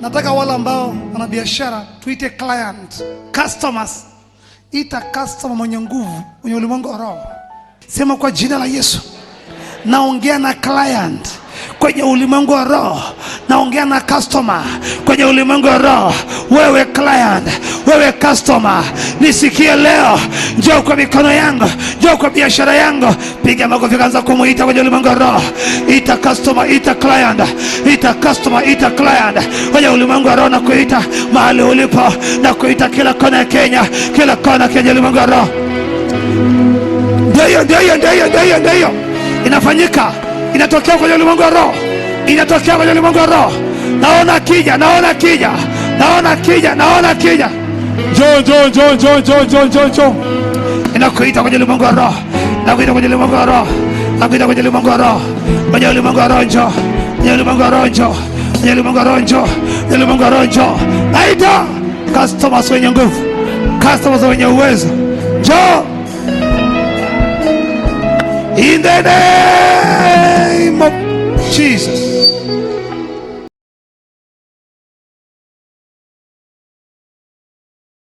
Nataka wale ambao wana biashara tuite client, customers. Ita customer mwenye nguvu, mwenye ulimwengu wa roho. Sema kwa jina la Yesu, naongea na client kwenye ulimwengu wa roho. Naongea na customer kwenye ulimwengu wa roho. Wewe client, wewe customer, nisikie leo. Njoo kwa mikono yangu, njoo kwa biashara yangu. Piga makofi, anza kumuita kwenye ulimwengu wa roho. Ita customer, ita client, ita customer, ita client kwenye ulimwengu wa roho, na kuita mahali ulipo, na kuita kila kona ya Kenya, kila kona kwenye ulimwengu wa roho. Ndio inafanyika, inatokea kwenye ulimwengu wa roho, inatokea kwenye ulimwengu wa roho. Naona kija. Njoo. Inakuita kwenye ulimwengu wa roho, nakuita kwenye ulimwengu wa roho, nakuita kwenye ulimwengu wa roho, kwenye ulimwengu wa roho. Njoo kwenye ulimwengu wa roho, njoo kwenye ulimwengu wa roho, njoo kwenye ulimwengu wa roho, njoo. Naita customers wenye nguvu, customers wenye uwezo, njoo in the name of Jesus.